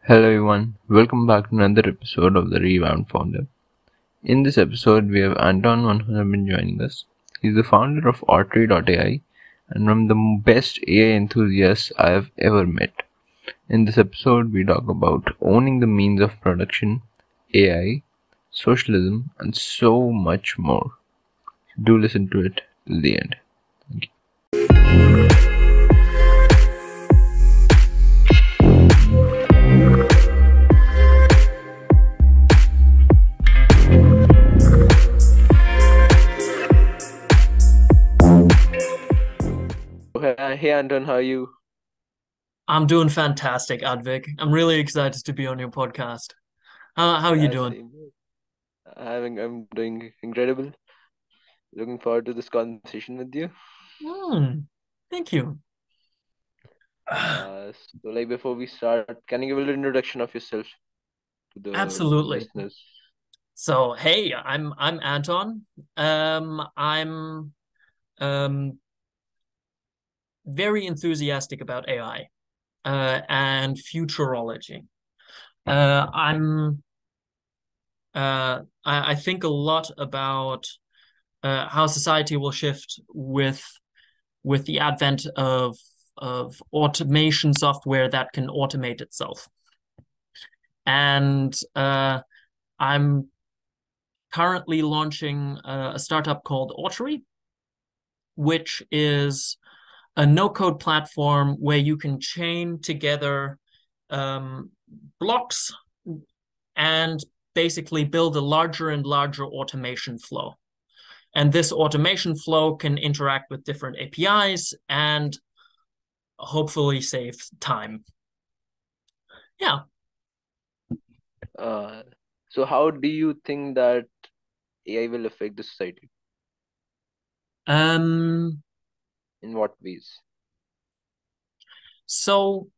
Hello everyone, welcome back to another episode of the Revamped Founder. In this episode, we have Anton von Hunerbein joining us. He's the founder of Autry.ai and one of the best AI enthusiasts I have ever met. In this episode, we talk about owning the means of production, AI, socialism, and so much more. Do listen to it till the end. Thank you. Hey Anton, how are you? I'm doing fantastic, Advik. I'm really excited to be on your podcast. How are you Yeah, doing? same here. I'm doing incredible. Looking forward to this conversation with you. Thank you. Before we start, can you give a little introduction of yourself to the Absolutely. listeners? So, hey, I'm Anton. I'm um very enthusiastic about AI and futurology. I think a lot about how society will shift with the advent of automation software that can automate itself. And I'm currently launching a startup called Autry, which is a no-code platform where you can chain together um, blocks and basically build a larger and larger automation flow. And this automation flow can interact with different APIs and hopefully save time. Yeah. Uh, so how do you think that AI will affect the society? Um, In what ways? so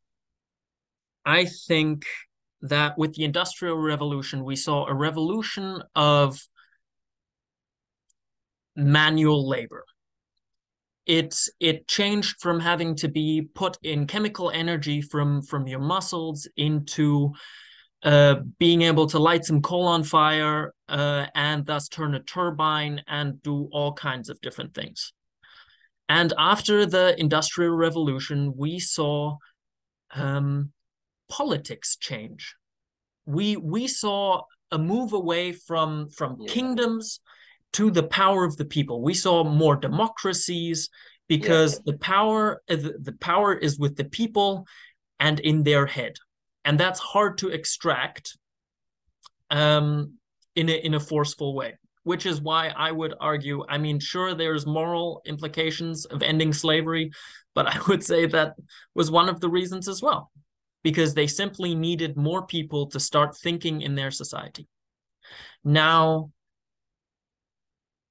I think that with the Industrial Revolution, we saw a revolution of manual labor. It changed from having to be put in chemical energy from your muscles into being able to light some coal on fire and thus turn a turbine and do all kinds of different things. And after the Industrial Revolution, we saw um, politics change. We saw a move away from Yeah, kingdoms to the power of the people. We saw more democracies yeah, because the power is with the people and in their head, and that's hard to extract um, in a forceful way. Which is why I would argue. I mean, sure, there's moral implications of ending slavery, but I would say that was one of the reasons as well, because they simply needed more people to start thinking in their society. Now,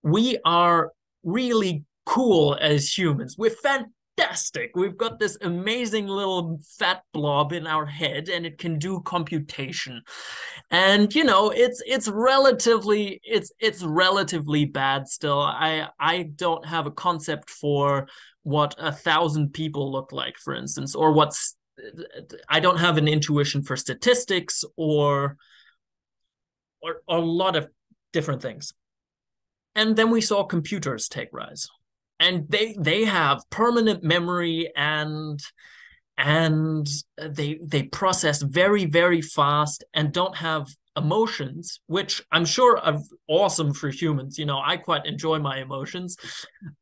we are really cool as humans. We're fantastic. We've got this amazing little fat blob in our head and it can do computation. And it's relatively bad still. I don't have a concept for what 1,000 people look like, for instance, or I don't have an intuition for statistics or a lot of different things. And then we saw computers take rise. And they have permanent memory and they process very, very fast and don't have emotions, which I'm sure are awesome for humans. I quite enjoy my emotions.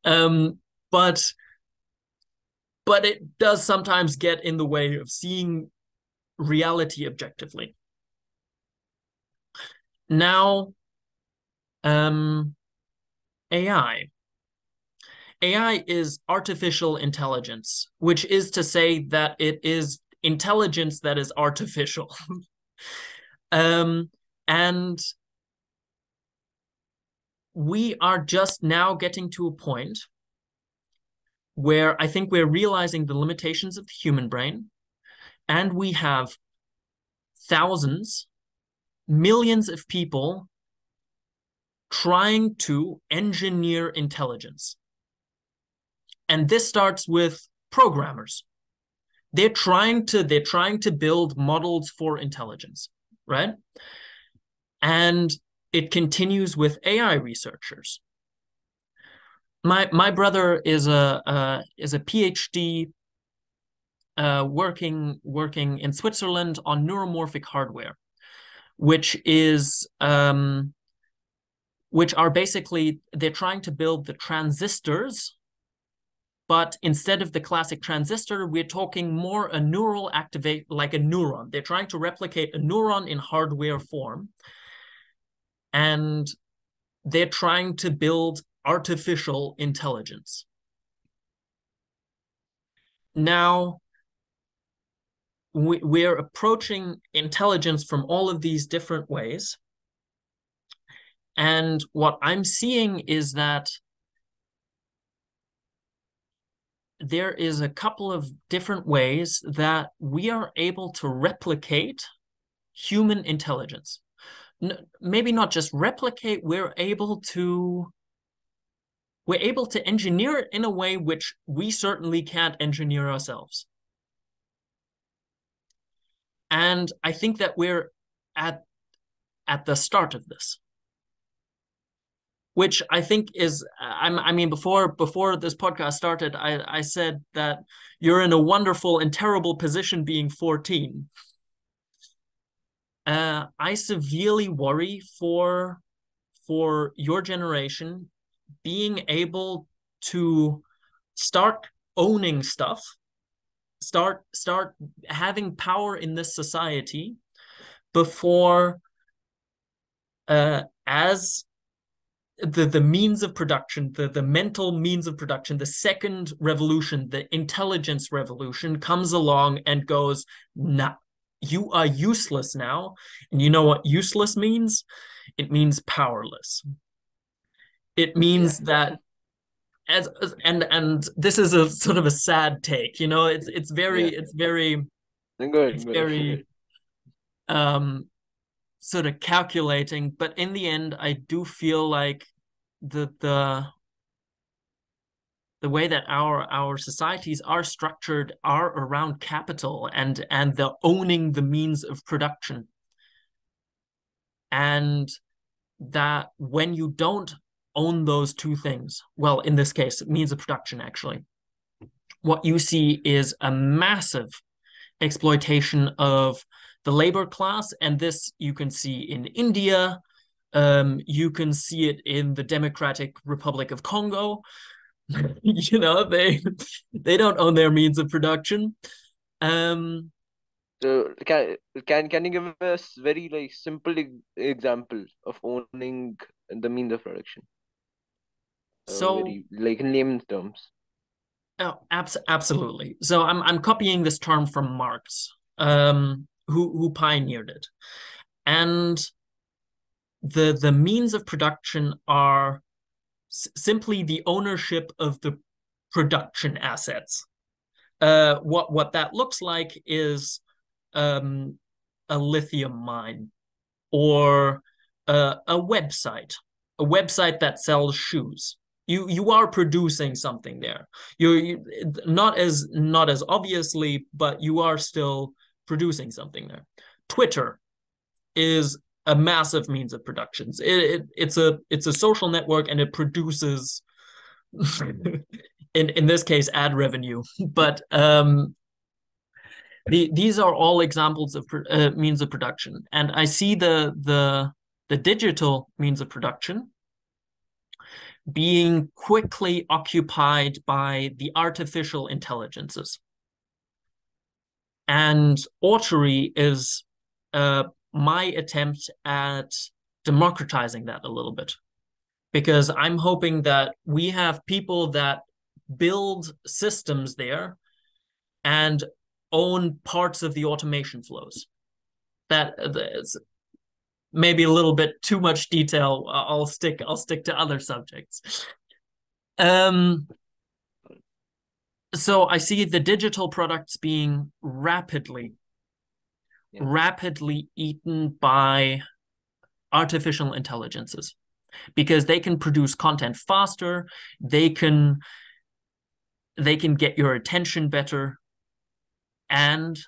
Um, but but it does sometimes get in the way of seeing reality objectively. Now, um, AI. AI is artificial intelligence, which is to say that it is intelligence that is artificial. um, and we are just now getting to a point where I think we're realizing the limitations of the human brain, and we have thousands, millions of people trying to engineer intelligence. And this starts with programmers. they're trying to build models for intelligence, right? And it continues with AI researchers. My brother is a PhD working in Switzerland on neuromorphic hardware, which are basically, they're trying to build the transistors, but instead of the classic transistor, we're talking more a neural activate, like a neuron. They're trying to replicate a neuron in hardware form, and they're trying to build artificial intelligence. Now, we're approaching intelligence from all of these different ways. And what I'm seeing is that there is a couple of different ways that we are able to replicate human intelligence. Maybe not just replicate, we're able to engineer it in a way which we certainly can't engineer ourselves. And I think that we're at the start of this, which I think is, I mean, before this podcast started, I said that you're in a wonderful and terrible position being 14. I severely worry for your generation being able to start owning stuff, start having power in this society before as the means of production, the mental means of production, the second revolution, the intelligence revolution comes along and goes, nah, you are useless now. And you know what useless means? It means powerless. It means that and this is a sort of a sad take, you know, it's very sort of calculating, but in the end I do feel like the way that our societies are structured are around capital and the owning the means of production, and that when you don't own those two things, well, in this case, means of production, actually, what you see is a massive exploitation of the labor class. And this you can see in India. You can see it in the Democratic Republic of Congo. You know, they don't own their means of production. So can you give us very like simple example of owning the means of production? So very like in layman's terms. Oh, absolutely. So I'm copying this term from Marx, who pioneered it, and the means of production are simply the ownership of the production assets. What that looks like is a lithium mine, or a website that sells shoes. You are producing something there. You not as obviously, but you are still producing something there. Twitter is a massive means of productions. It's a social network, and it produces in this case ad revenue. But these are all examples of means of production, and I see the digital means of production being quickly occupied by the artificial intelligences. And Autery is my attempt at democratizing that a little bit, because I'm hoping that we have people that build systems there and own parts of the automation flows. That is maybe a little bit too much detail. I'll stick to other subjects. So I see the digital products being rapidly eaten by artificial intelligences, because they can produce content faster, they can get your attention better, And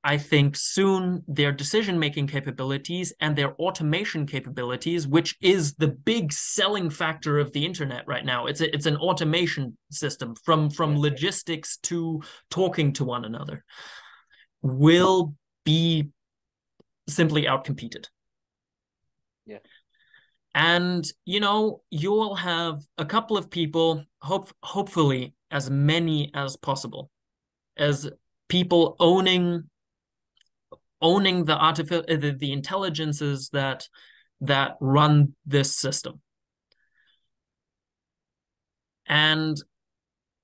I think soon their decision-making capabilities and their automation capabilities, which is the big selling factor of the internet right now. It's an automation system from logistics to talking to one another, will be simply outcompeted. Yeah. And you'll have a couple of people, hopefully as many as possible, as people owning the intelligences that run this system. And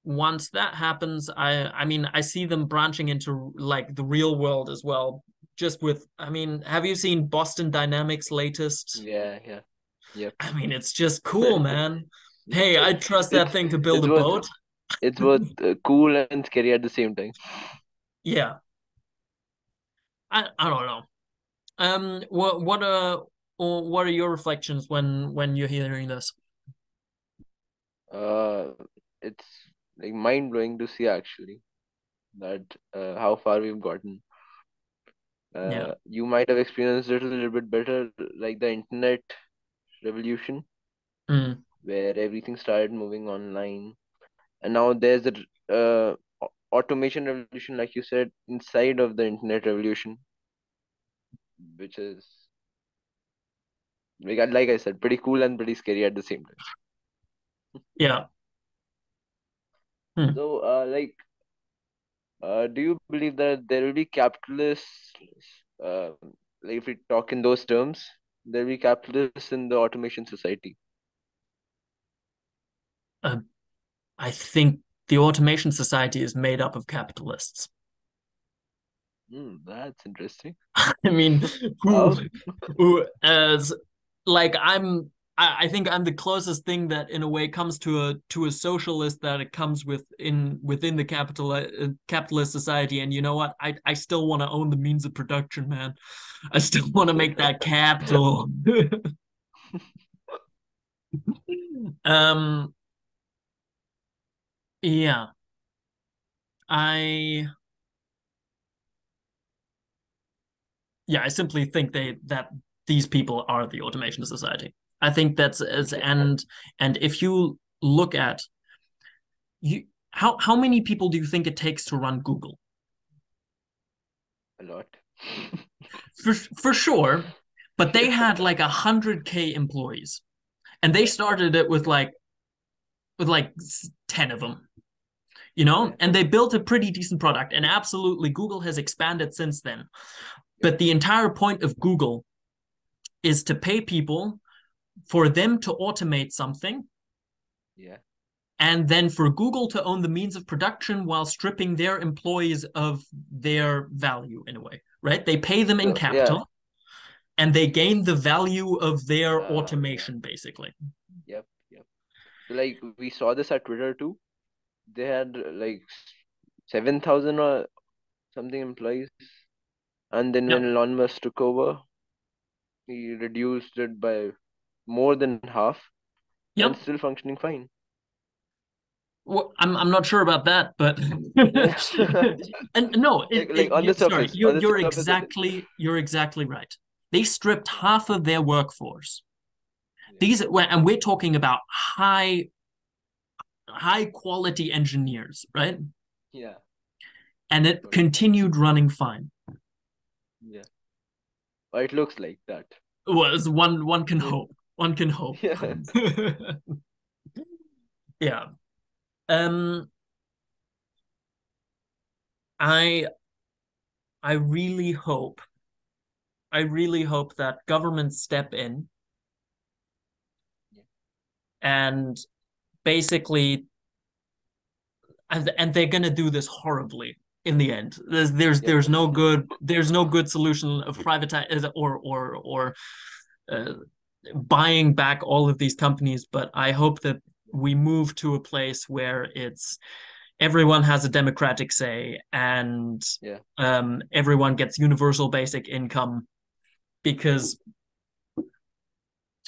once that happens, I mean, I see them branching into like the real world as well. Just with, I mean, have you seen Boston Dynamics' latest? Yeah, yeah. Yep. I mean, it's just cool, man. Hey, I trust that It's thing to build it's a both boat. it's both cool and scary at the same time. Yeah. I don't know. What are your reflections when you're hearing this? Uh, it's like mind blowing to see actually that how far we've gotten. Yeah. You might have experienced it a little bit better, like the internet revolution, Mm, where everything started moving online, and now there's the automation revolution, like you said, inside of the internet revolution, which is like I said, pretty cool and pretty scary at the same time. yeah. Hmm. So, do you believe that there will be capitalists, uh, like if we talk in those terms, there will be capitalists in the automation society? Uh, I think the automation society is made up of capitalists. That's interesting. I mean, who How? who as like I think I'm the closest thing that in a way comes to a socialist that it comes within the capitalist society. And you know what? I still want to own the means of production, man. I still want to make that capital. um yeah. I I simply think that these people are the automation society. I think that's as Okay, and if you look at you how many people do you think it takes to run Google? a lot. For sure, but they had like 100K employees, and they Yeah, started it with like 10 of them, yeah, and they built a pretty decent product. And absolutely, Google has expanded since then. yep, But the entire point of Google is to pay people for them to automate something, yeah. and then for Google to own the means of production while stripping their employees of their value in a way, right? They pay them in So, yeah, capital and they gain the value of their yeah, automation, basically. yep, yep. So, like, we saw this at Twitter too. They had 7,000 or something employees, and then when Yep. Elon Musk took over, he reduced it by more than half and Yep. still functioning fine. Well, I'm not sure about that, but Yeah. and no, Like on the sorry, surface, on the you're surface it is. exactly right. They stripped half of their workforce. Yeah, And we're talking about high quality engineers, right? yeah, And it totally. continued running fine. Yeah, or it looks like that. Was one can hope. One can hope. Yeah, Yeah. Um, I I really hope that governments step in yeah, and basically and they're gonna do this horribly in the end. yep. There's no good solution of privatize or uh, buying back all of these companies. But I hope that we move to a place where it's everyone has a democratic say and Yeah, everyone gets universal basic income because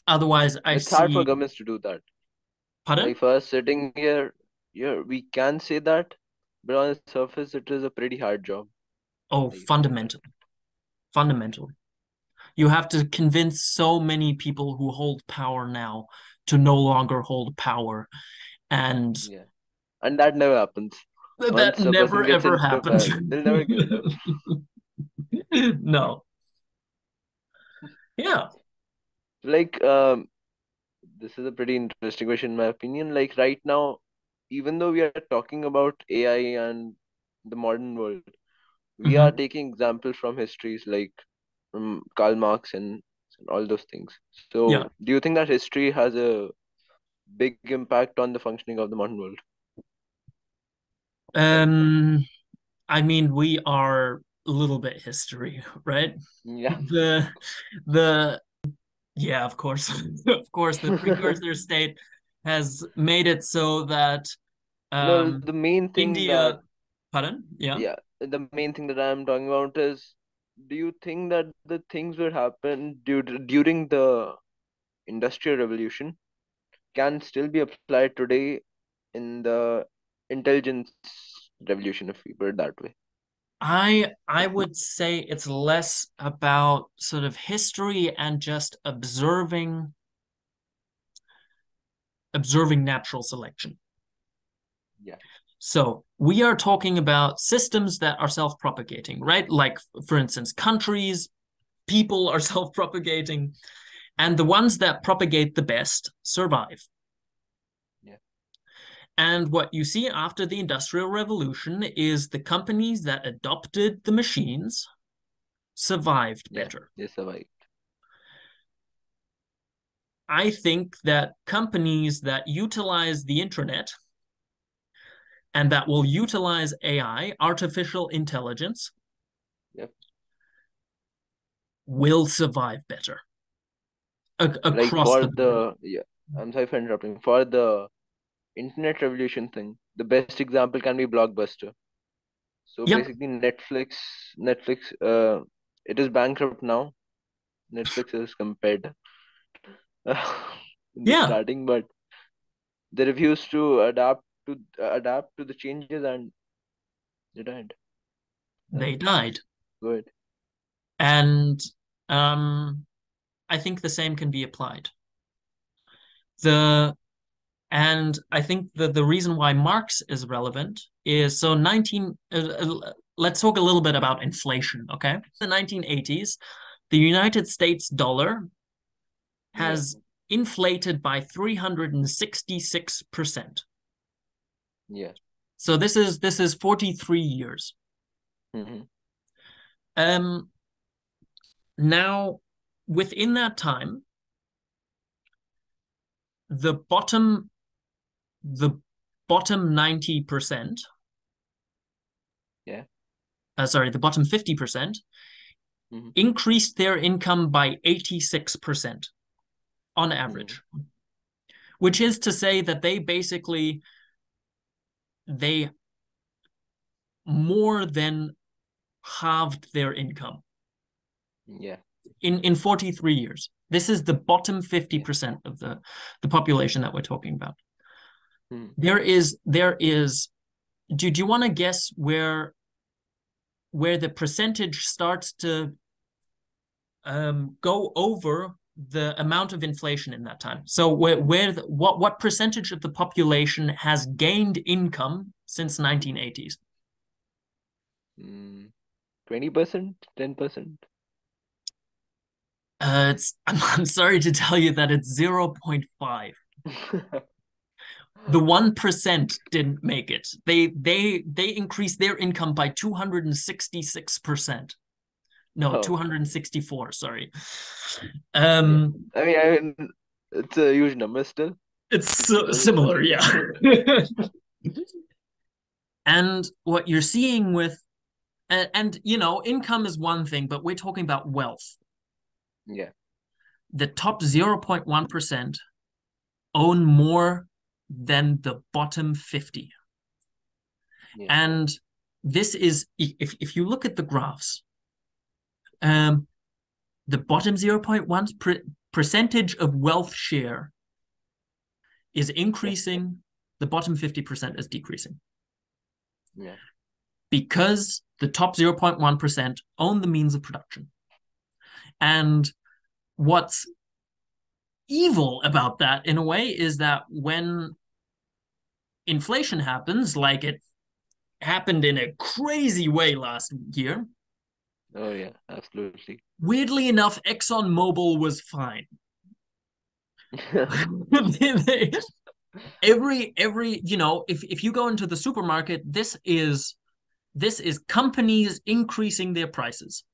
otherwise I it's hard for see. governments to do that. Pardon? Like for us sitting here, we can say that, But on the surface, it is a pretty hard job. Oh, I feel. fundamentally. You have to convince so many people who hold power now to no longer hold power. And Yeah. And that never happens. that Once a never person gets ever into happened. power, they'll never give it up. No. Yeah. Like, this is a pretty interesting question, in my opinion. Like, right now, even though we are talking about AI and the modern world, we are Hmm. taking examples from histories like from Karl Marx and all those things. Yeah. So, do you think that history has a big impact on the functioning of the modern world right now? Um, I mean, we are a little bit history, right? Yeah. The the Yeah, of course. Of course, the precursor state has made it so that No, um the main thing that, India, pardon? Yeah. yeah, the main thing that I'm talking about is, do you think that the things that happened during the Industrial Revolution can still be applied today in the intelligence revolution, if we put it that way? I would say it's less about sort of history and just observing natural selection. Yeah, So we are talking about systems that are self-propagating, right? Like, for instance, countries, people are self-propagating, and the ones that propagate the best survive. yeah, And what you see after the Industrial Revolution is the companies that adopted the machines survived yeah. better. They survived. I think that companies that utilize the internet and that will Yeah, utilize AI, artificial intelligence, yeah. will survive better Like across for the board. the, yeah, I'm sorry for interrupting. For the internet revolution thing, the best example can be Blockbuster. So Yep. basically, Netflix, it is bankrupt now. Netflix is compared in the Yeah, starting, but they refused to adapt to the changes, and they died. Yeah, they died. good. And um, I think the same can be applied. The And I think the reason why Marx is relevant is so 19 let's talk a little bit about inflation, okay? The 1980s, the United States dollar Yeah, has inflated by 366%. yeah. So this is 43 years. Hmm. Um Now within that time, the bottom the bottom 90%, Yeah. the bottom 50% Hmm. increased their income by 86% on Hmm. average, which is to say that they more than halved their income Yeah, in 43 years. This is the bottom yeah. 50% of the population that we're talking about. Hmm. There is do you want to guess where the percentage starts to go over the amount of inflation in that time? So what percentage of the population has gained income since 1980s? 20%, 10%. I'm sorry to tell you that it's 0.5. The 1% didn't make it. They increased their income by 266%. No, Oh, 264, sorry. yeah. Um, I mean, it's a huge number still. it's Still, it's a similar, huge yeah. number. And what you're seeing with and income is one thing, but we're talking about wealth. Yeah, The top 0.1% own more than the bottom 50. yeah, And this is if you look at the graphs, um, the bottom 0.1 percentage of wealth share is yeah, increasing, the bottom 50% is decreasing. Yeah. Because the top 0.1% own the means of production. And what's evil about that, in a way, is that when inflation happens, like it happened in a crazy way last year, Oh yeah, absolutely. weirdly enough, ExxonMobil was fine. every if you go into the supermarket, this is companies increasing their prices.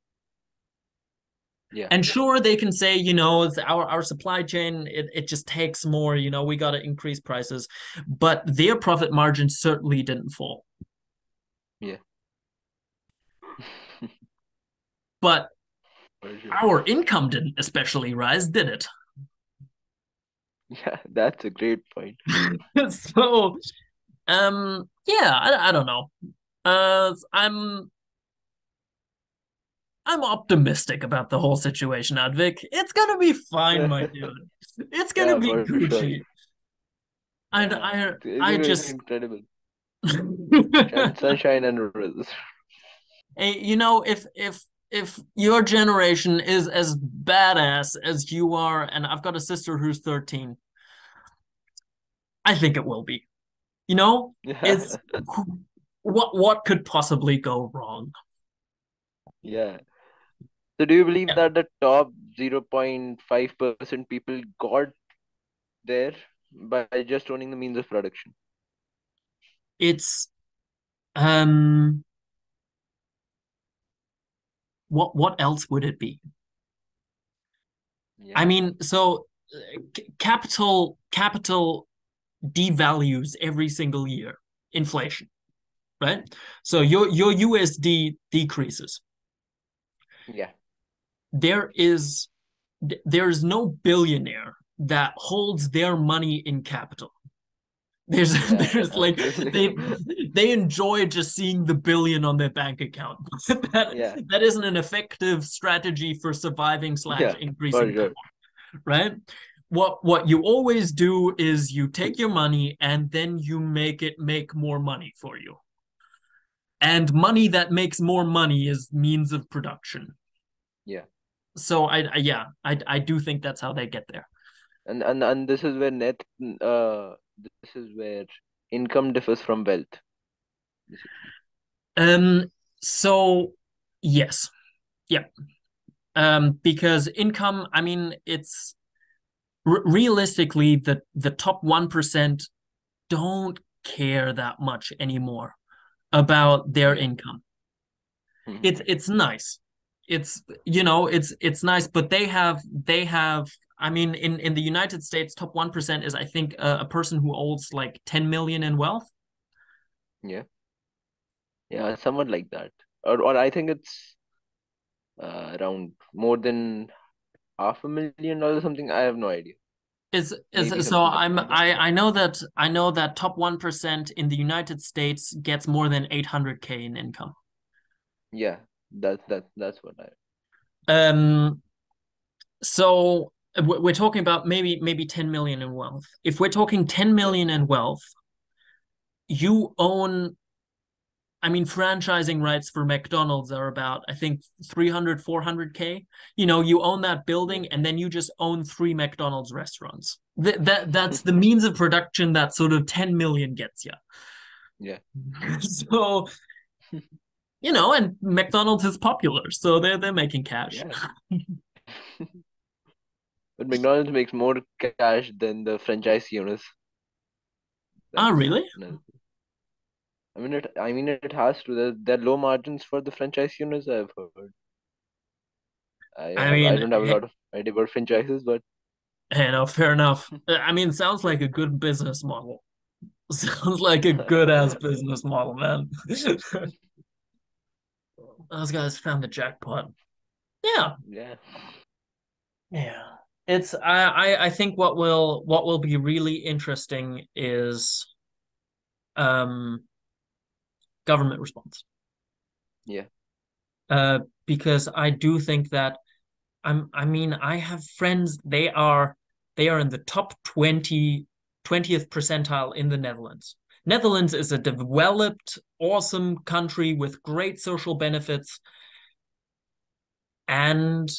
Yeah. And sure, they can say, it's our supply chain, it just takes more, we got to increase prices, but their profit margin certainly didn't fall. Yeah. But For sure. our income didn't especially rise, did it? Yeah, that's a great point. So, yeah, I don't know. I'm optimistic about the whole situation, Advik. It's gonna be fine, my dude. It's gonna Yeah, be for sure. Gucci. I Yeah, I I it's just incredible. Sunshine and roses. hey, if your generation is as badass as you are, and I've got a sister who's 13, I think it will be. Yeah. It's what could possibly go wrong? Yeah. So do you believe Yeah. that the top 0.5% people got there by just owning the means of production? It's um what else would it be? I Yeah. mean, so capital devalues every single year. Inflation, right? So your USD decreases. Yeah. There is there is no billionaire that holds their money in capital. There's Yeah, there's like absolutely. they enjoy just seeing the billion on their bank account. that Yeah. that isn't an effective strategy for surviving slash Yeah, for increasing sure. power, right? What you always do is you take your money and then you make it make more money for you. And money that makes more money is means of production. Yeah. So I do think that's how they get there. And this is where this is where income differs from wealth, basically. Um so yes. Yeah. Because income, I mean, it's realistically the top 1% don't care that much anymore about their Yeah. income. Mhm. It's nice. It's nice, but they have I mean, in the United States, top 1% is, I think, a person who owns like 10 million in wealth. Yeah. Yeah, somewhat like that. Or I think it's around more than $500,000 or something. I have no idea. Is Maybe so something I'm like that. I know that top 1% in the United States gets more than 800K in income. Yeah, that's what I. Um, so we're talking about maybe 10 million in wealth. If we're talking 10 Yeah. million in wealth, you own, I mean, franchising rights for McDonald's are about, I think, 300, 400K. You own that Yeah. building and then you just own three McDonald's restaurants. That's the means of production that sort of 10 million gets you. Yeah. So, and McDonald's is popular, so they're making cash. Yeah. But McDonald's makes more cash than the franchise owners. Ah, That's really? another. I mean, it has to. There are low margins for the franchise owners. I've heard. I I mean, don't have a lot of idea about franchises, but no, fair enough. I mean, sounds like a good business model. Sounds like a good ass business model, man. Those guys found the jackpot. Yeah, yeah, yeah. I think what will be really interesting is um government response. yeah, Because I do think that I mean, I have friends, they are in the top 20, 20th percentile in the Netherlands. Netherlands is a developed, awesome country with great social benefits, and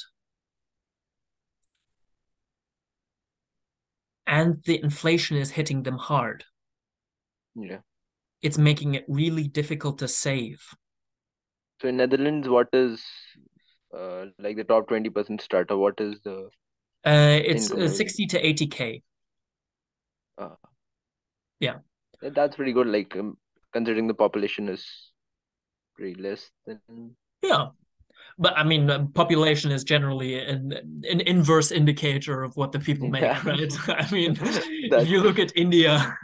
the inflation is hitting them hard. Yeah. It's making it really difficult to save. So in Netherlands, what is like the top 20% starter? What is the It's income level? 60 to 80K. Uh, Yeah. that's pretty good. Like considering the population is pretty less than. Yeah. But I mean, population is generally an inverse indicator of what the people Yeah. make, right? I mean, if That's. you look at India,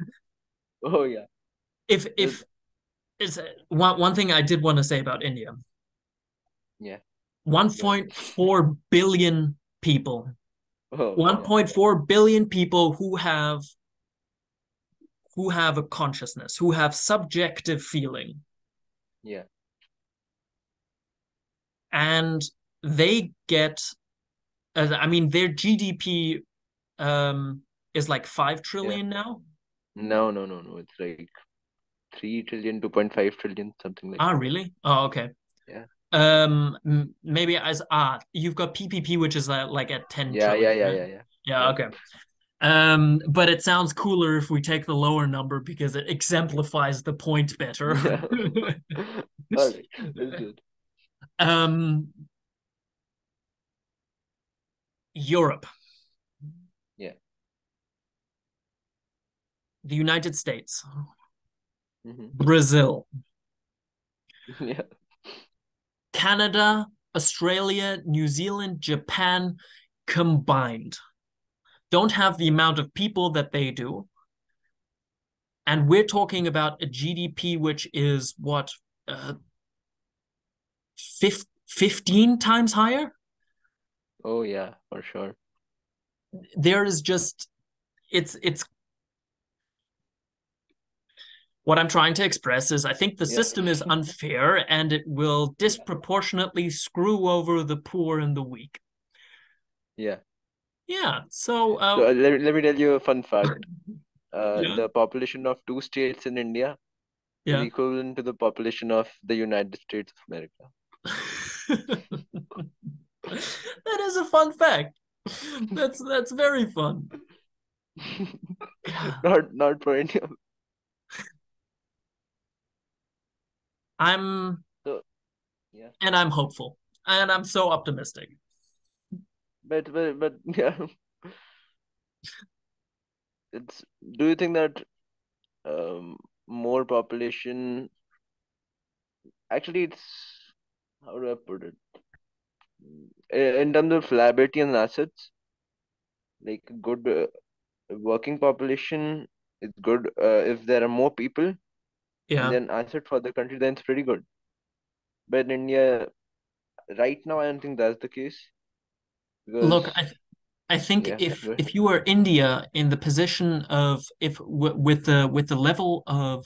Oh yeah. if it's one thing I did want to say about India, Yeah. Go ahead. 1.4 billion people, Oh yeah. 1.4 billion people who have a consciousness, who have subjective feeling, Yeah. and they get, I mean, their GDP is like 5 Yeah. trillion now. No, no, no, no. It's like 3 trillion, 2.5 trillion, something like Ah, that. really? Oh, okay. Yeah. Maybe as you've got PPP, which is like at 10 Yeah, yeah, trillion, yeah, right? yeah, yeah. Yeah, Yeah. okay. But it sounds cooler if we take the lower number because it exemplifies the point better. Yeah. All right. Let's do it. um, Europe, Yeah. the United States, Hmm. Brazil, Yeah. Canada, Australia, New Zealand, Japan combined don't have the amount of people that they do. And we're talking about a GDP which is what, 15 times higher? Oh yeah, for sure. There is just, it's what I'm trying to express is I think the Yeah. system is unfair and it will Yeah. disproportionately screw over the poor and the weak. Yeah. Yeah. So, So let me tell you a fun fact. yeah, The population of two states in India is yeah. equivalent to the population of the United States of America. That is a fun fact. That's very fun. Not for India. I'm So yeah. and I'm hopeful. And I'm so optimistic. But yeah. It's. Do you think that more population? Actually, it's. How do I put it? In terms of liability and assets, like good working population is good if there are more people and Yeah. then asset for the country, then it's pretty good. But in India, right now, I don't think that's the case because Look, I think yeah, if go ahead. if you were India in the position of if with the level of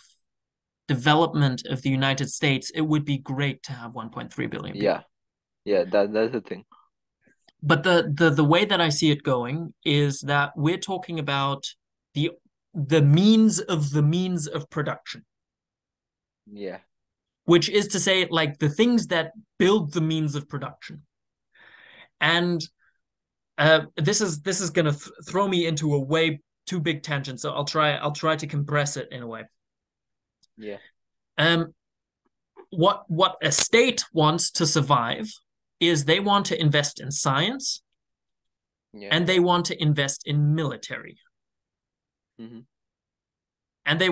development of the United States, it would be great to have 1.3 billion people. Yeah, yeah, that's the thing. But the way that I see it going is that we're talking about the the means of production, Yeah, which is to say, like the things that build the means of production. And this is going to throw me into a way too big tangent, so I'll try to compress it in a way. yeah, Um, what a state wants to survive is they want to invest in science yeah. and they want to invest in military Hmm. and they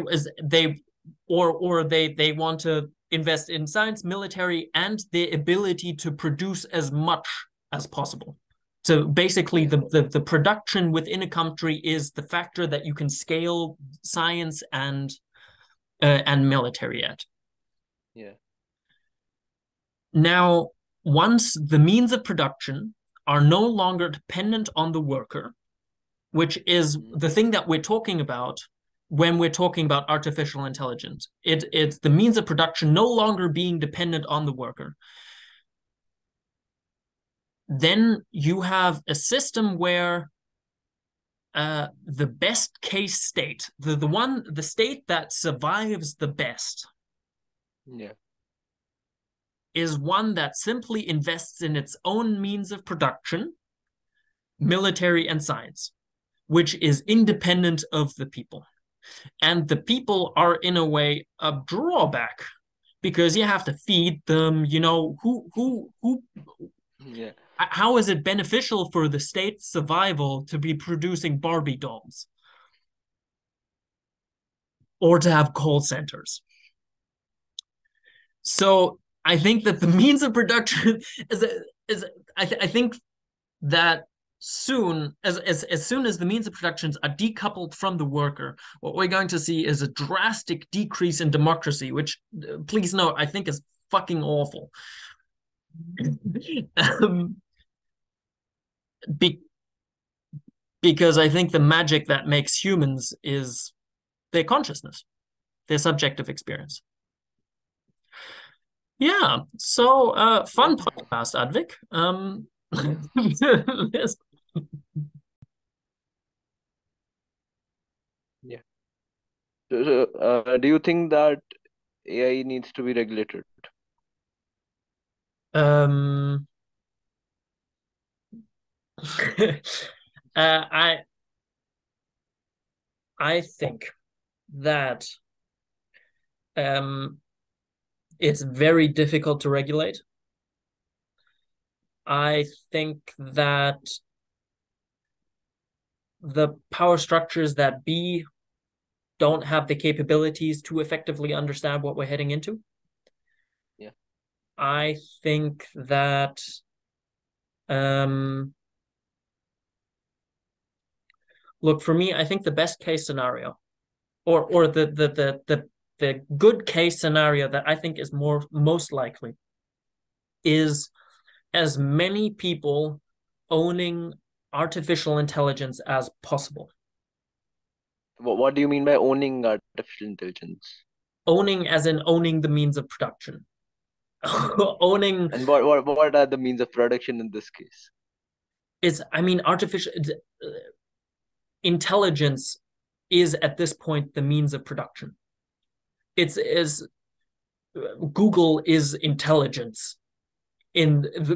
want to invest in science, military, and the ability to produce as much as possible. So basically, Yeah, the production within a country is the factor that you can scale science and military at. yeah. Now, once the means of production are no longer dependent on the worker, which is Hmm. the thing that we're talking about when we're talking about artificial intelligence. It's the means of production no longer being dependent on the worker. Then you have a system where the best case state, the state that survives the best, is one that simply invests in its own means of production, military and science, which is independent of the people. And the people are, in a way, a drawback, because you have to feed them. How is it beneficial for the state's survival to be producing Barbie dolls or to have call centers? So I think that the means of production I think that soon as the means of productions are decoupled from the worker, what we're going to see is a drastic decrease in democracy, which, please note, I think is fucking awful. Because I think the magic that makes humans is their consciousness, their subjective experience. Yeah, so fun podcast, Advik. Yeah. So, do you think that AI needs to be regulated? I think that it's very difficult to regulate. I think that the power structures that be don't have the capabilities to effectively understand what we're heading into. Yeah. I think that look, for me, I think the best case scenario, or the good case scenario that I think is most likely, is as many people owning artificial intelligence as possible. What do you mean by owning artificial intelligence? Owning as in owning the means of production. Owning. And what are the means of production in this case? Artificial intelligence is at this point the means of production. Google is intelligence.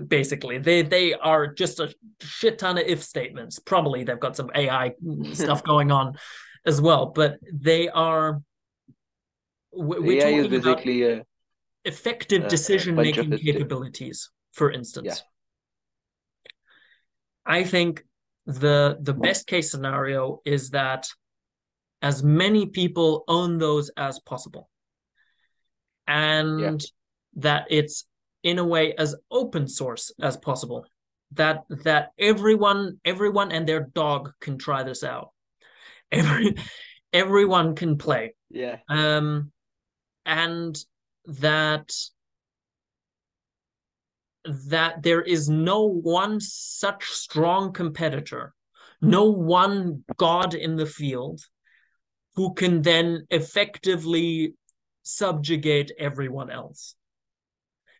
Basically, they are just a shit ton of if statements. Probably they've got some AI stuff going on as well, but they are. We're AI talking is basically about effective decision-making capabilities, for instance. Yeah. I think the best case scenario is that as many people own those as possible, and that it's in a way as open source as possible, that everyone and their dog can try this out. Everyone can play. Yeah. And that there is no one such strong competitor, no one god in the field who can then effectively subjugate everyone else.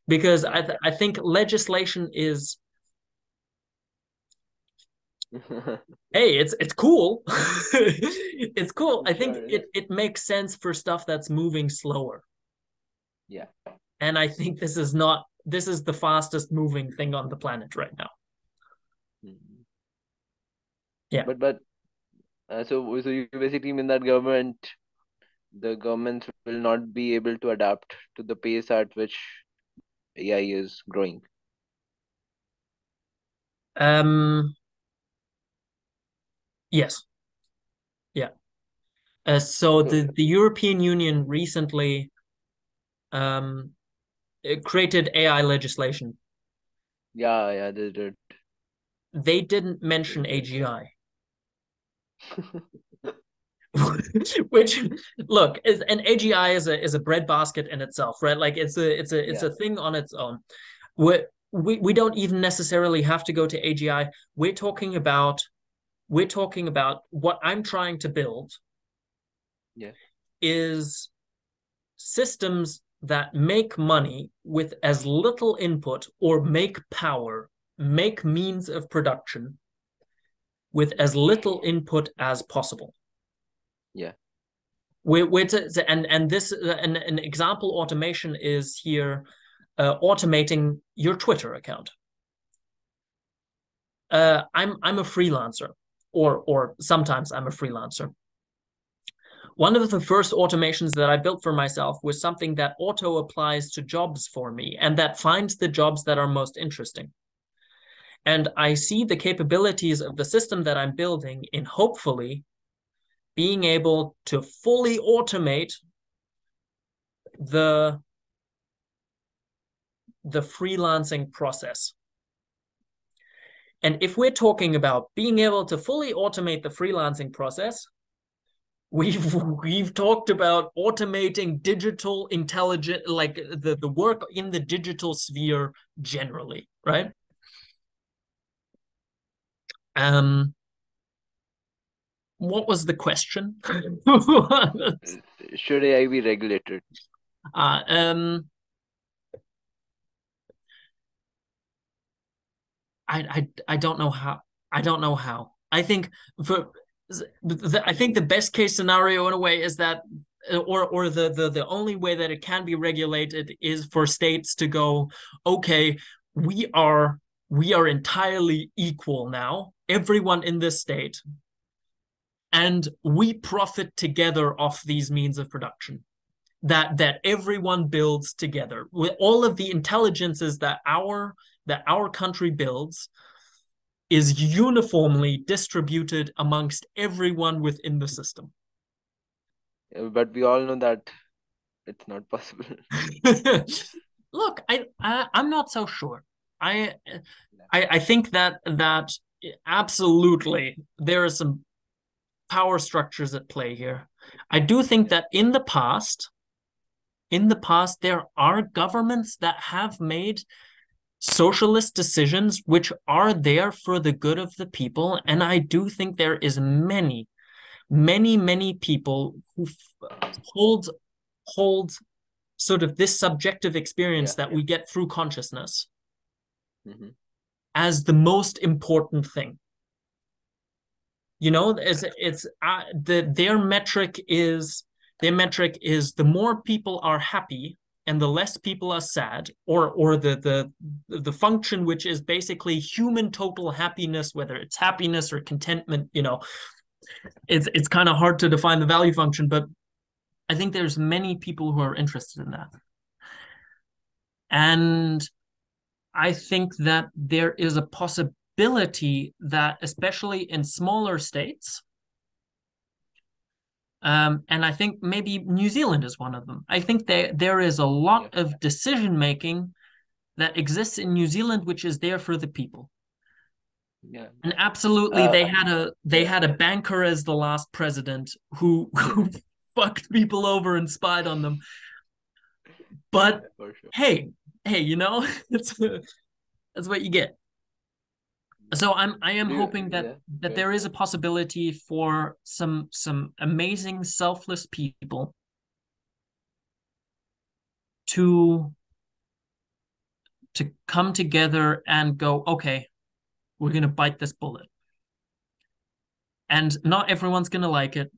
Because I think legislation is hey, it's cool. It's cool. I think it makes sense for stuff that's moving slower. Yeah. And I think this is the fastest moving thing on the planet right now. Yeah. But so you basically mean that the governments will not be able to adapt to the pace at which AI is growing. Yes. Yeah. So the European Union recently created AI legislation. Yeah, they did. They didn't mention AGI. Which, look, an AGI is a breadbasket in itself, right? Like it's a thing on its own. We don't even necessarily have to go to AGI. We're talking about what I'm trying to build. Yeah. Is systems that make money with as little input, or make power, make means of production with as little input as possible. Yeah. And this an example automation is here automating your Twitter account. I'm a freelancer, or sometimes I'm a freelancer. One of the first automations that I built for myself was something that auto applies to jobs for me and that finds the jobs that are most interesting. And I see the capabilities of the system that I'm building in hopefully being able to fully automate the freelancing process. And if we're talking about being able to fully automate the freelancing process, we've talked about automating digital intelligence, like the work in the digital sphere generally, right? What was the question? Should AI be regulated? I don't know how. I don't know how. I think the best case scenario in a way is that, or the only way that it can be regulated is for states to go, okay, we are entirely equal now, everyone in this state, and we profit together off these means of production that everyone builds together with all of the intelligences that our country builds is uniformly distributed amongst everyone within the system. But we all know that it's not possible. Look, I'm not so sure. I think that absolutely there are some power structures at play here. I do think that in the past, there are governments that have made socialist decisions which are there for the good of the people. And I do think there is many people who hold sort of this subjective experience that we get through consciousness as the most important thing. You know, their metric is the more people are happy and the less people are sad, or the function which is basically human total happiness, whether it's happiness or contentment, you know, it's kind of hard to define the value function, but I think there's many people who are interested in that. And I think that there is a possibility that, especially in smaller states, and I think maybe New Zealand is one of them. I think there is a lot of decision making that exists in New Zealand, which is there for the people. Yeah. And absolutely, they had a banker as the last president who fucked people over and spied on them. But sure. hey, you know, that's what you get. So I am hoping that there is a possibility for some amazing selfless people to come together and go, okay, we're going to bite this bullet. And not everyone's going to like it,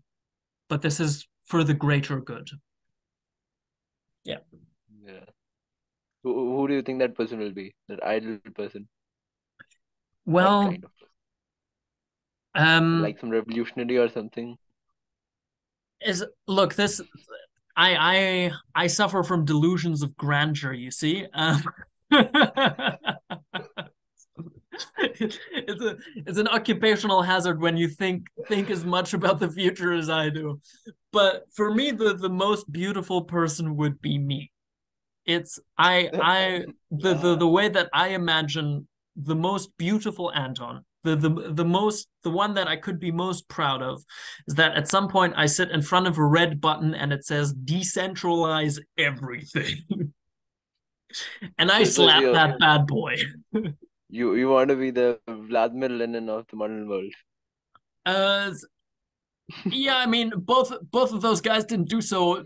but this is for the greater good. Yeah. Yeah. Who do you think that person will be? That ideal person? Well, kind of. Like some revolutionary or something. Look, this I suffer from delusions of grandeur, you see. It's an occupational hazard when you think as much about the future as I do. But for me, the most beautiful person would be me. It's the way that I imagine the most beautiful Anton, the one that I could be most proud of, is that at some point I sit in front of a red button and it says decentralize everything. And I slap that bad boy. You want to be the Vladimir Lenin of the modern world. Yeah, I mean, both of those guys didn't do so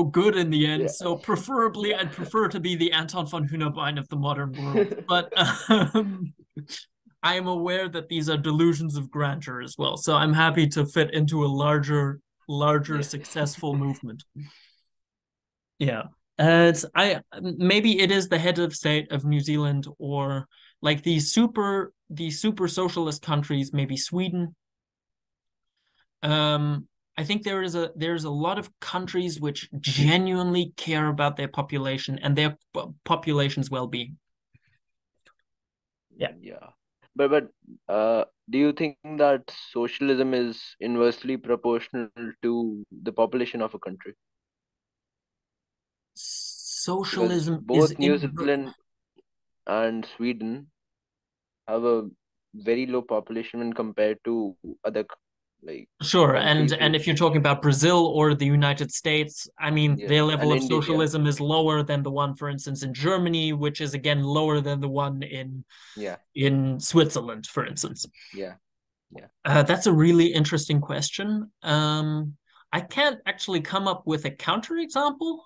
good in the end. Yeah. So preferably, I'd prefer to be the Anton von Hunerbein of the modern world. But I'm aware that these are delusions of grandeur as well. So I'm happy to fit into a larger Yeah. successful movement. Yeah. It's I maybe it is the head of state of New Zealand or like these super socialist countries, maybe Sweden. Um, I think there's a lot of countries which genuinely care about their population and their population's well-being. Yeah. Yeah. But do you think that socialism is inversely proportional to the population of a country? Because Socialism is both New in Zealand and Sweden have a very low population when compared to other like Sure, countries and if you're which, talking about Brazil or the United States, I mean, yes, their and level of India. socialism is lower than the one, for instance, in Germany, which is again lower than the one Yeah, in Switzerland, for instance. yeah, yeah, That's a really interesting question. I can't actually come up with a counterexample.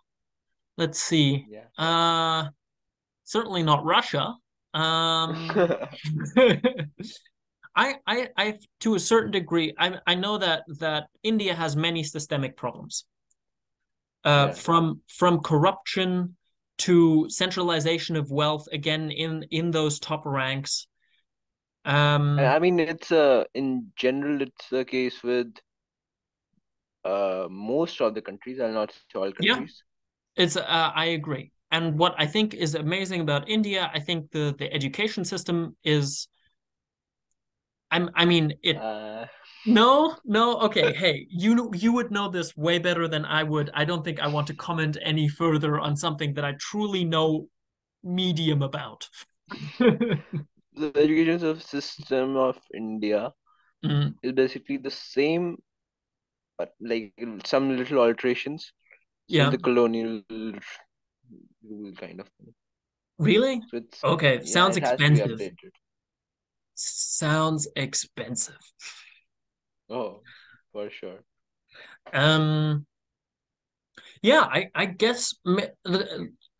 Let's see. yeah. Certainly not Russia. Um, I, to a certain degree, I know that India has many systemic problems, Yeah. from corruption to centralization of wealth, again in those top ranks. And Um, I mean, in general, it's the case with most of the countries. I'll not say all yeah, countries. it's I agree. And what I think is amazing about India, I think the education system is, I mean it. Uh, No, no, okay. Hey, you would know this way better than I would. I don't think I want to comment any further on something that I truly know medium about. the education system of India Mm, is basically the same, but like some little alterations since yeah, the colonial rule kind of thing. really? So it's, Okay, yeah, sounds it has to be expensive. updated. Sounds expensive. Oh, for sure. Um, yeah, I guess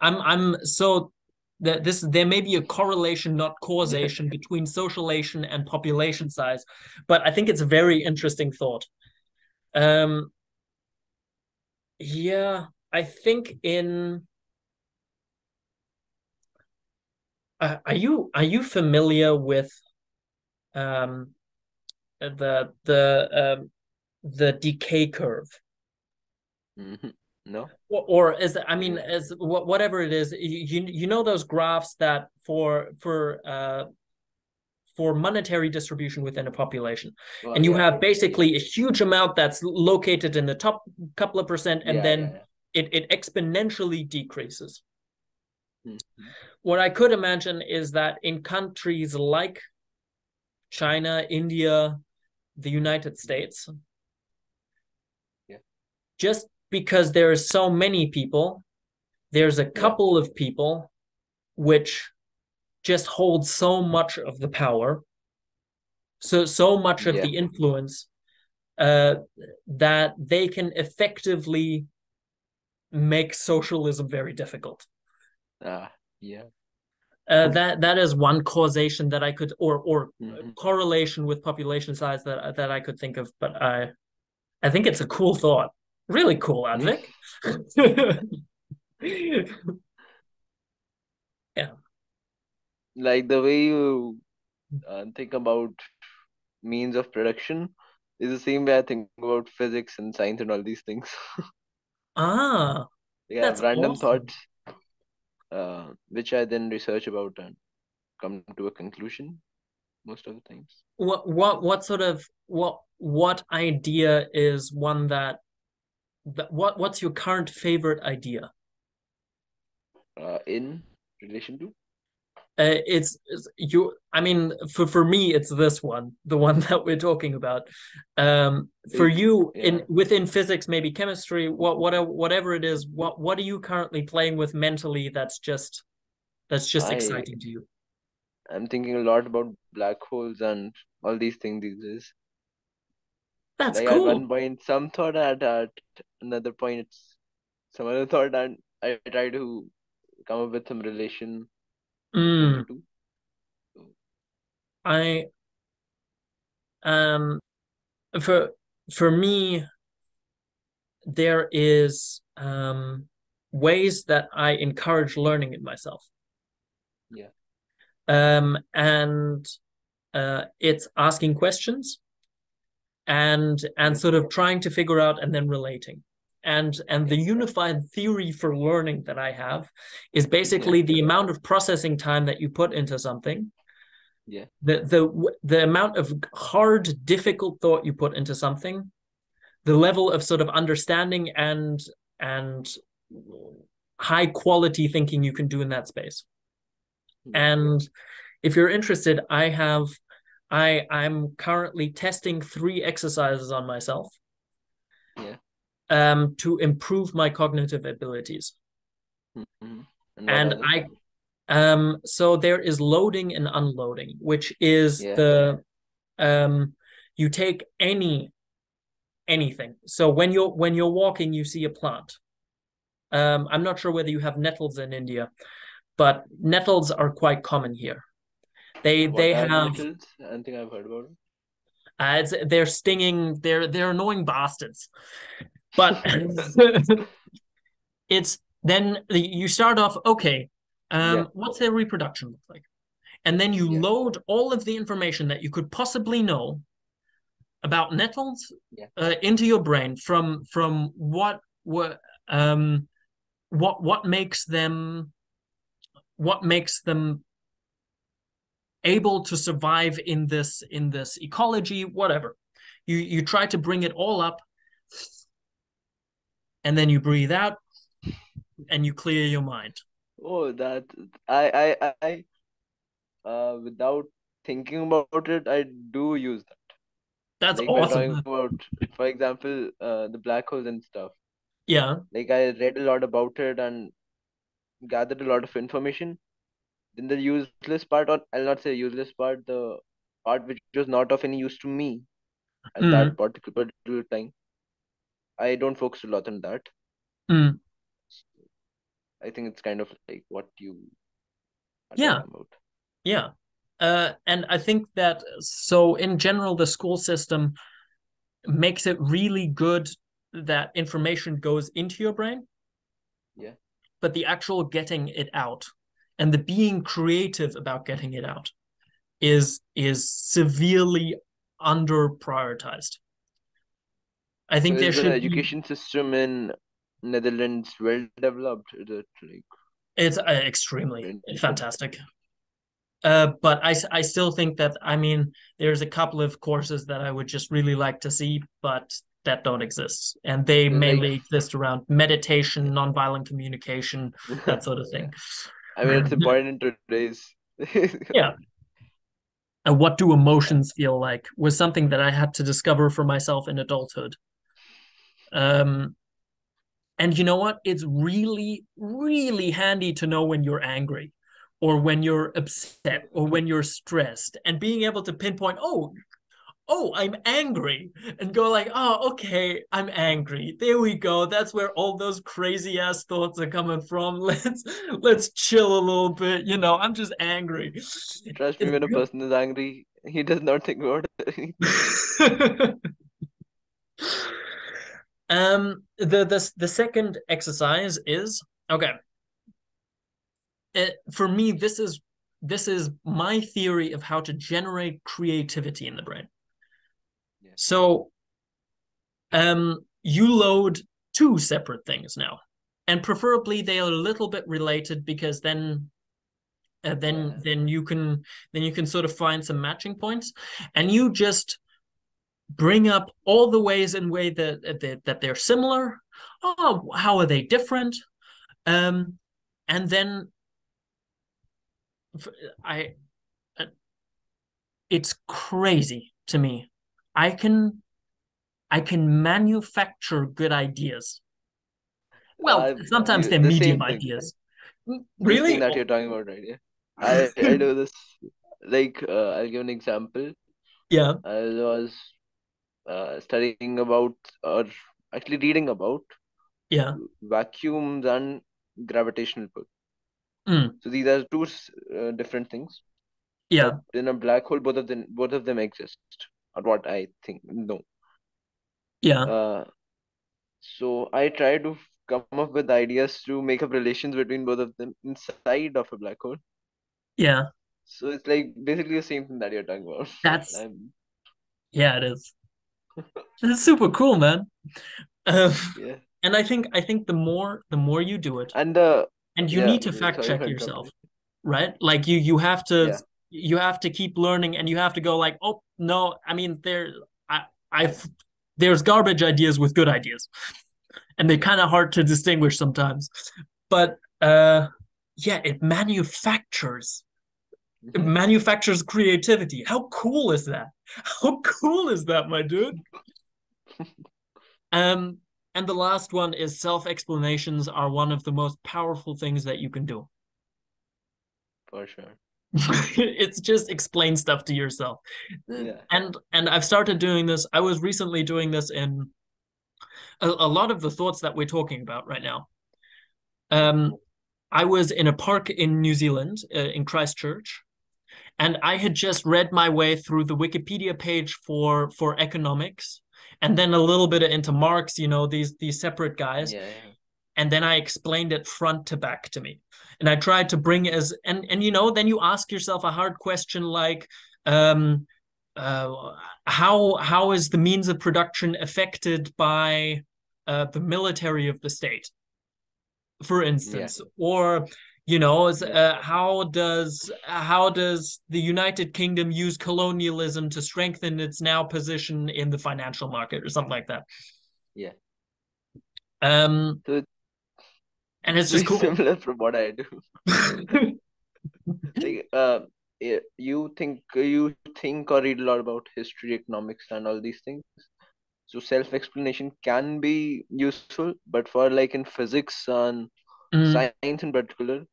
I'm so that this there may be a correlation, not causation, between socialization and population size, but I think it's a very interesting thought. Um, yeah, I think in are you familiar with um the decay curve? Hmm. No? Or is it, I mean, Yeah. as whatever it is, you know those graphs that for monetary distribution within a population, Oh, and you yeah. have basically a huge amount that's located in the top couple of percent, and Yeah, then yeah, it exponentially decreases. yeah. Hmm. What I could imagine is that in countries like China, India, the United States, Yeah. just because there are so many people, there's a Yeah. couple of people which just hold so much of the power, so much of Yeah. the influence, uh, that they can effectively make socialism very difficult. Ah, yeah. That is one causation that I could, or Hmm. correlation with population size that I could think of. But I think it's a cool thought, really cool, Advik. Yeah. Like the way you think about means of production is the same way I think about physics and science and all these things. Ah, Like I have that's random awesome. thoughts, which I then research about and come to a conclusion most of the times. What sort of what idea is one that what's your current favorite idea? In relation to, It's you. I mean, for me, it's this one, the one that we're talking about. For like, you, in yeah, within physics, maybe chemistry, whatever it is, what are you currently playing with mentally that's just I exciting to you? am thinking a lot about black holes and all these things these days. That's Like at one cool. point, some thought at another point, it's some other thought, and I try to come up with some relation between the Mm, two. So, I um for for me there is ways that I encourage learning in myself. Yeah. And it's asking questions and Okay. sort of trying to figure out and then relating. And Yeah. the unified theory for learning that I have is Yeah. basically the amount of processing time that you put into something, Yeah. the amount of hard, difficult thought you put into something, the level of sort of understanding and high quality thinking you can do in that space. Yeah. And if you're interested, I'm currently testing 3 exercises on myself Yeah. to improve my cognitive abilities. Mm-hmm. And what And are they? so there is loading and unloading, which is Yeah. the you take anything. So when you're walking, you see a plant. I'm not sure whether you have nettles in India, but nettles are quite common here. They What are have nettles? I don't think I've heard about they're stinging, they're annoying bastards. But it's then you start off, okay, Yeah. what's their reproduction look like? And then you Yeah. load all of the information that you could possibly know about nettles Yeah. into your brain from um what makes them able to survive in this ecology, whatever. You try to bring it all up, and then you breathe out and you clear your mind. Oh, that without thinking about it, I do use that. That's Like we're talking awesome. about, for example, the black holes and stuff. Yeah. Like I read a lot about it and gathered a lot of information. Then the useless part, or I'll not say useless part, the part which was not of any use to me at Mm, that particular time, I don't focus a lot on that. mm. I think it's kind of like what you are Yeah. talking about. Yeah. And I think that so in general, the school system makes it really good that information goes into your brain, Yeah. but the actual getting it out and the being creative about getting it out is severely under prioritized. I So think there is the should be education system in Netherlands well developed? Is it like it's extremely interesting? fantastic. But I still think that I mean there's a couple of courses that I would just really like to see, but that don't exist, and they Because like mainly exist around meditation, nonviolent communication, that sort of yeah, thing. I mean it's important in today's Yeah. And what do yeah. emotions feel like was something that I had to discover for myself in adulthood. Um, and you know what? It's really, really handy to know when you're angry or when you're upset or when you're stressed and being able to pinpoint, oh, I'm angry, and go like, oh, okay, I'm angry. There we go. That's where all those crazy ass thoughts are coming from. Let's chill a little bit. I'm just angry. Trust me, It's when a good. person is angry, he does not think about anything. The second exercise is okay. For me, this is my theory of how to generate creativity in the brain. Yeah. So, you load 2 separate things now, and preferably they are a little bit related because then uh, then Yeah. then you can then you can sort of find some matching points, and you just bring up all the ways in way that they're similar. Oh, how are they different? And then I it's crazy to me. I can I can manufacture good ideas. Well, sometimes they're The medium same thing, ideas. this thing Really? that you're talking about, right? Yeah. I do this. Like I'll give an example. Yeah, I was studying about, or actually reading about yeah. vacuums and gravitational pull. Mm, So these are two different things. Yeah. But in a black hole, both of them exist, or what I think. No. Yeah. Uh, so I try to come up with ideas to make up relations between both of them inside of a black hole. Yeah. So it's like basically the same thing that you're talking about. That's I'm, yeah, it is. It's super cool, man. Um, yeah. and I think the more you do it, And the and you yeah, need to fact sorry check for interrupting yourself, you. right? Like Yeah. you have to keep learning, and you have to go like, oh no, I mean I I've there's garbage ideas with good ideas, and they're Yeah. kind of hard to distinguish sometimes. But yeah, it Mhm. manufactures creativity. How cool is that? How cool is that, my dude? Um, and the last one is self-explanations are one of the most powerful things that you can do. For sure. It's just explain stuff to yourself. Yeah. And I've started doing this. I was recently doing this in a lot of the thoughts that we're talking about right now. Yeah. Um, I was in a park in New Zealand, in Christchurch, and I had just read my way through the Wikipedia page for economics, and then a little bit into Marx, these separate guys. Yeah. Yeah. And then I explained it front to back to me. And I tried to bring as and then you ask yourself a hard question like um uh how is the means of production affected by the military of the state, for Yeah. instance, or Yeah. how does the United Kingdom use colonialism to strengthen its now position in the financial market or something like that. Yeah. um So and it's it's just pretty cool. similar from what I do. Like, you think or read a lot about history, economics, and all these things. So self-explanation can be useful, but for like in physics and Mm, science in particular,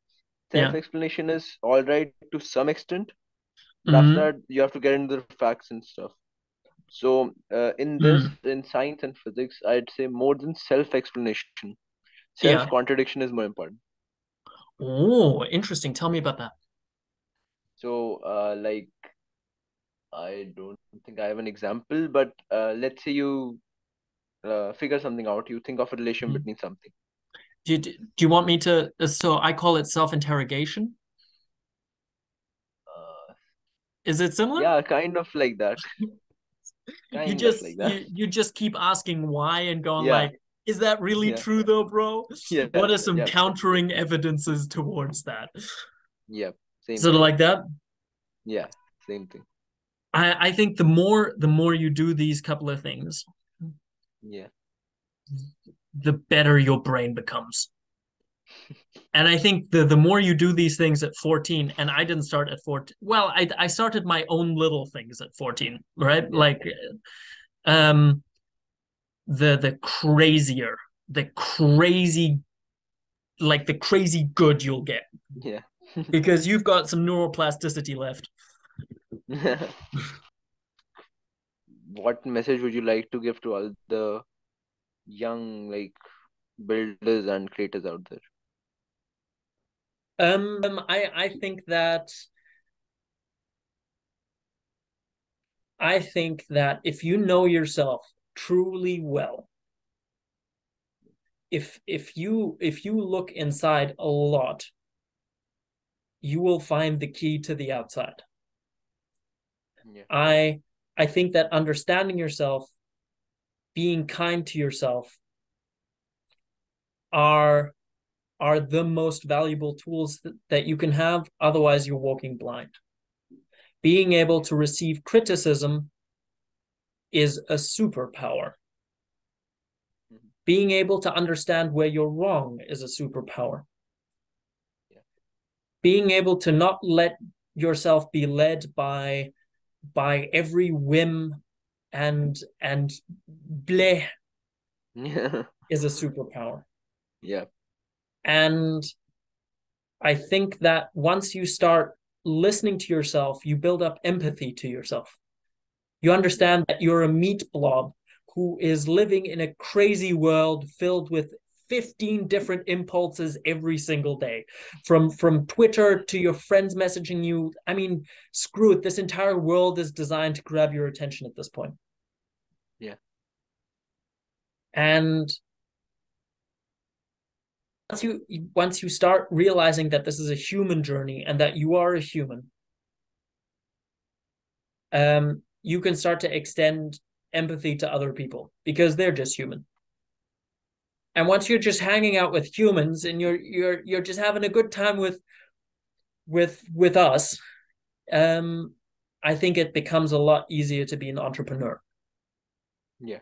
yeah. self-explanation is all right to some extent, but after Mm, that you have to get into the facts and stuff. So mm, in science and physics, I'd say more than self-explanation, yeah. self-contradiction is more important. Oh, interesting. Tell me about that. So like I don't think I have an example, but let's say you figure something out. You think of a relation Mm. between something. Do you want me to? So I call it self-interrogation. Uh, Is it similar? yeah, kind of like that. You Kind of just like that. you just keep asking why and going Yeah, like, is that really yeah, true though, bro? yeah, What are some yeah, countering evidences towards that? yeah. Same Sort of thing. like that. Yeah, same thing. I think the more you do these couple of things, Yeah, the better your brain becomes. And I think the more you do these things at 14, and I didn't start at 14. Well, I started my own little things at 14, right? yeah, Like um the crazier, the crazy, like the crazy good you'll get yeah. because you've got some neuroplasticity left. What message would you like to give to all the young like builders and creators out there? I think that if you know yourself truly well, if you look inside a lot, you will find the key to the outside. Yeah, I think that understanding yourself, being kind to yourself are the most valuable tools that you can have. Otherwise, you're walking blind. Being able yeah, to receive criticism is a superpower. mhm, Being able to understand where you're wrong is a superpower. yeah, Being able to not let yourself be led by every whim and bleh yeah, is a superpower. yeah, And I think that once you start listening to yourself, you build up empathy to yourself. You yeah, understand that you're a meat blob who is living in a crazy world filled with 15 different impulses every single day, from Twitter to your friends messaging you. I mean, screw it. This entire world is designed to grab your attention at this point. Yeah. And once you start realizing that this is a human journey and that you are a human, you can start to extend empathy to other people because they're just human. And once you're just hanging out with humans and you're just having a good time with us, I think it becomes a lot easier to be an entrepreneur. Yeah.